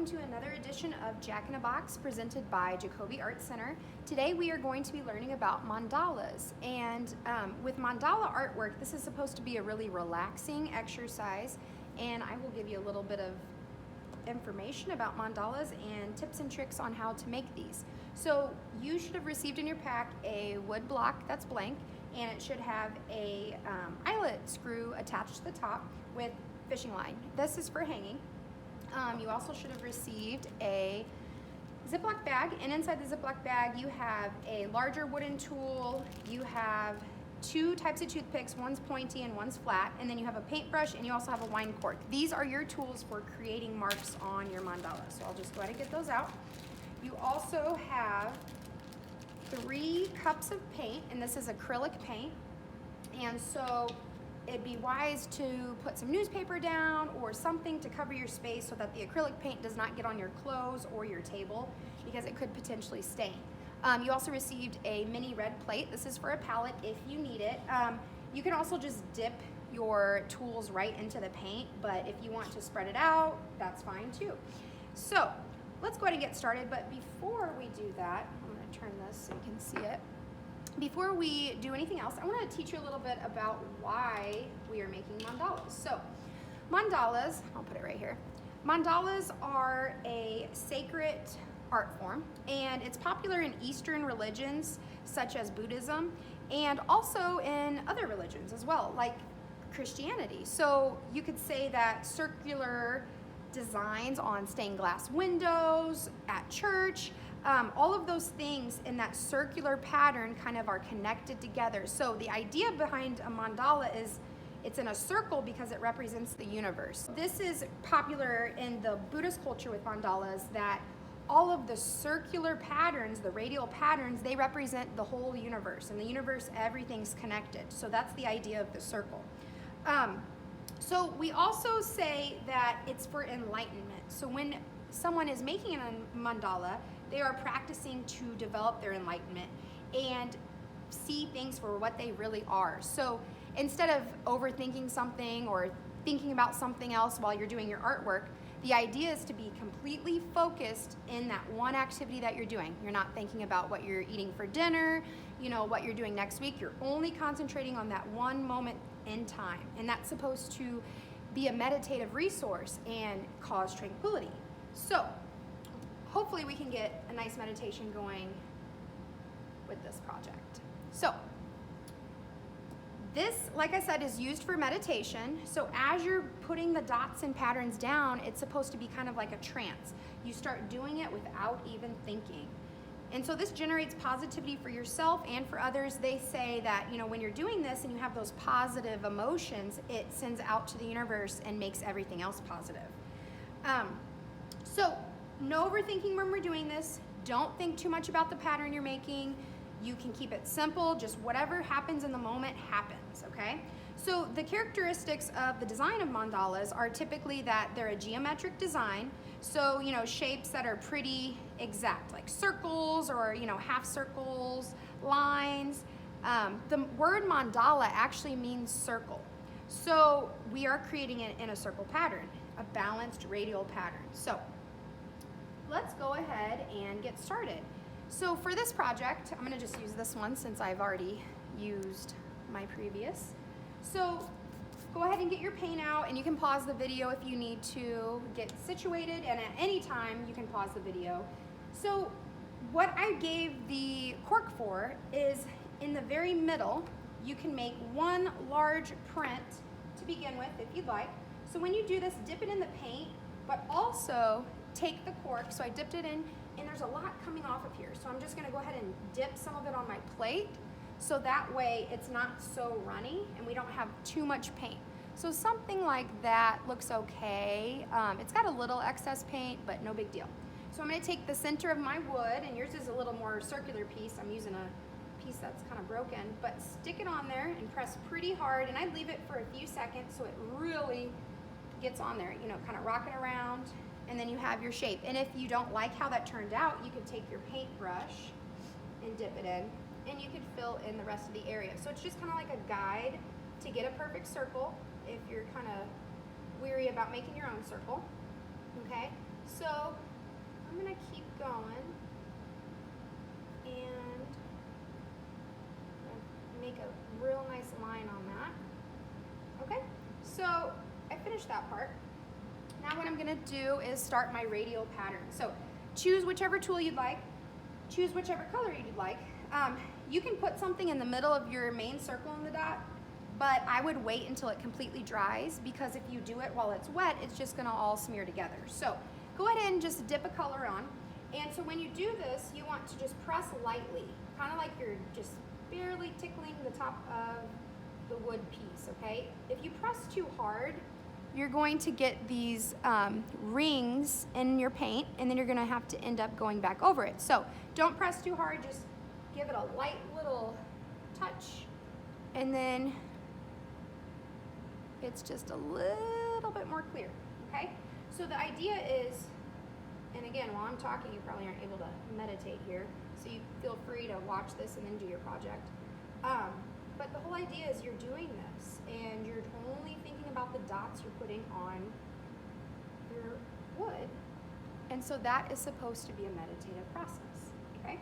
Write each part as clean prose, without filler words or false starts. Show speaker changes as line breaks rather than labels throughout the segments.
welcome to another edition of JAC-in-a-Box presented by Jacoby Art Center. Today we are going to be learning about mandalas, and with mandala artwork, this is supposed to be a really relaxing exercise, and I will give you a little bit of information about mandalas and tips and tricks on how to make these. So you should have received in your pack a wood block that's blank, and it should have a eyelet screw attached to the top with fishing line. This is for hanging. You also should have received a Ziploc bag, and inside the Ziploc bag you have a larger wooden tool, you have two types of toothpicks, one's pointy and one's flat, and then you have a paintbrush and you also have a wine cork. These are your tools for creating marks on your mandala. So I'll just go ahead and get those out. You also have 3 cups of paint, and this is acrylic paint, and so it'd be wise to put some newspaper down or something to cover your space so that the acrylic paint does not get on your clothes or your table, because it could potentially stain. You also received a mini red plate. This is for a palette if you need it. You can also just dip your tools right into the paint, but if you want to spread it out, that's fine too. So let's go ahead and get started, but before we do that, I'm going to turn this so you can see it. Before we do anything else, I want to teach you a little bit about why we are making mandalas. So mandalas, I'll put it right here. Mandalas are a sacred art form, and it's popular in Eastern religions such as Buddhism, and also in other religions as well, like Christianity. So you could say that circular designs on stained glass windows at church, all of those things in that circular pattern kind of are connected together. So the idea behind a mandala is it's in a circle because it represents the universe. This is popular in the Buddhist culture with mandalas, that all of the circular patterns, the radial patterns, they represent the whole universe. In the universe, everything's connected. So that's the idea of the circle. So we also say that it's for enlightenment. So when someone is making a mandala, they are practicing to develop their enlightenment and see things for what they really are. So instead of overthinking something or thinking about something else while you're doing your artwork, the idea is to be completely focused in that one activity that you're doing. You're not thinking about what you're eating for dinner, what you're doing next week. You're only concentrating on that one moment in time. And that's supposed to be a meditative resource and cause tranquility. So hopefully we can get a nice meditation going with this project. So this, like I said, is used for meditation. So as you're putting the dots and patterns down, it's supposed to be kind of like a trance. You start doing it without even thinking. And so this generates positivity for yourself and for others. They say that, when you're doing this and you have those positive emotions, it sends out to the universe and makes everything else positive. So no overthinking when we're doing this. Don't think too much about the pattern you're making. You can keep it simple, just whatever happens in the moment happens, okay? So the characteristics of the design of mandalas are typically that they're a geometric design, so shapes that are pretty exact, like circles or half circles, lines. The word mandala actually means circle. So we are creating it in a circle pattern, a balanced radial pattern. So let's go ahead and get started. So for this project, I'm going to just use this one since I've already used my previous. So go ahead and get your paint out, and you can pause the video if you need to get situated, and at any time you can pause the video. So what I gave the cork for is in the very middle, you can make one large print to begin with if you'd like. So when you do this, dip it in the paint, but also take the cork. So I dipped it in, and there's a lot coming off of here. So I'm just gonna go ahead and dip some of it on my plate, so that way it's not so runny and we don't have too much paint. So something like that looks okay. It's got a little excess paint, but no big deal. So I'm gonna take the center of my wood, and yours is a little more circular piece. I'm using a piece that's kind of broken, but stick it on there and press pretty hard, and I leave it for a few seconds so it really gets on there, kind of rocking around, and then you have your shape. And if you don't like how that turned out, you could take your paintbrush and dip it in, and you could fill in the rest of the area. So it's just kind of like a guide to get a perfect circle if you're kind of weary about making your own circle, okay? So I'm gonna keep going and make a real nice line on that. Okay, so I finished that part. Now what I'm gonna do is start my radial pattern. So choose whichever tool you'd like, choose whichever color you'd like. You can put something in the middle of your main circle in the dot, but I would wait until it completely dries, because if you do it while it's wet, it's just gonna all smear together. So go ahead and just dip a color on. And so when you do this, you want to just press lightly, kind of like you're just barely tickling the top of the wood piece, okay? If you press too hard, you're going to get these rings in your paint, and then you're gonna have to end up going back over it. So don't press too hard, just give it a light little touch, and then it's just a little bit more clear, okay? So the idea is, and again, while I'm talking, you probably aren't able to meditate here, so you feel free to watch this and then do your project. But the whole idea is you're doing this, and you're only thinking about the dots you're putting on your wood. And so that is supposed to be a meditative process, okay?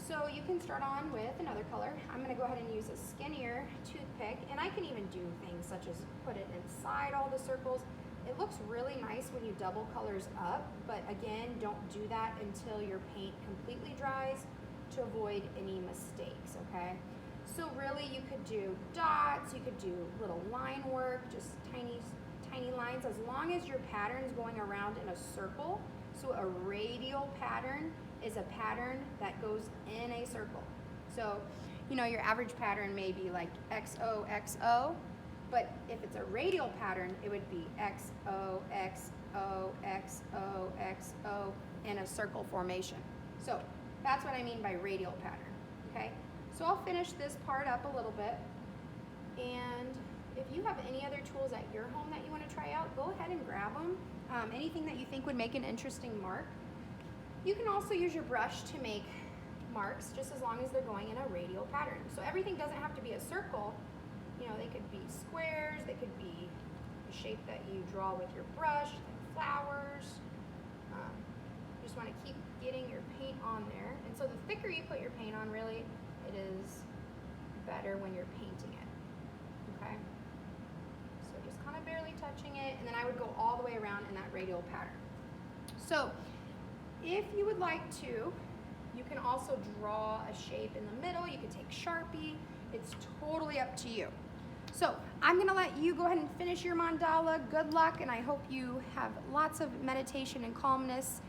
So you can start on with another color. I'm gonna go ahead and use a skinnier toothpick, and I can even do things such as put it inside all the circles. It looks really nice when you double colors up, but again, don't do that until your paint completely dries to avoid any mistakes, okay? So really you could do dots, you could do little line work, just tiny lines, as long as your pattern's going around in a circle. So a radial pattern is a pattern that goes in a circle. So, you know, your average pattern may be like XOXO, but if it's a radial pattern, it would be XOXO, XOXO in a circle formation. So that's what I mean by radial pattern, okay? So I'll finish this part up a little bit, and if you have any other tools at your home that you want to try out, go ahead and grab them. Anything that you think would make an interesting mark. You can also use your brush to make marks, just as long as they're going in a radial pattern. So everything doesn't have to be a circle. You know, they could be squares, they could be the shape that you draw with your brush, like flowers. You just want to keep getting your paint on there. And so the thicker you put your paint on, really, it is better when you're painting it, okay? So just kind of barely touching it, and then I would go all the way around in that radial pattern. So if you would like to, you can also draw a shape in the middle. You could take Sharpie. It's totally up to you. So I'm gonna let you go ahead and finish your mandala. Good luck, and I hope you have lots of meditation and calmness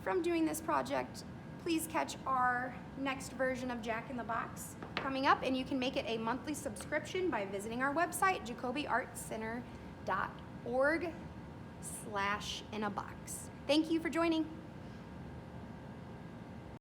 from doing this project. Please catch our next version of JAC-in-a-Box coming up, and you can make it a monthly subscription by visiting our website, jacobyartcenter.org/in-a-box. Thank you for joining.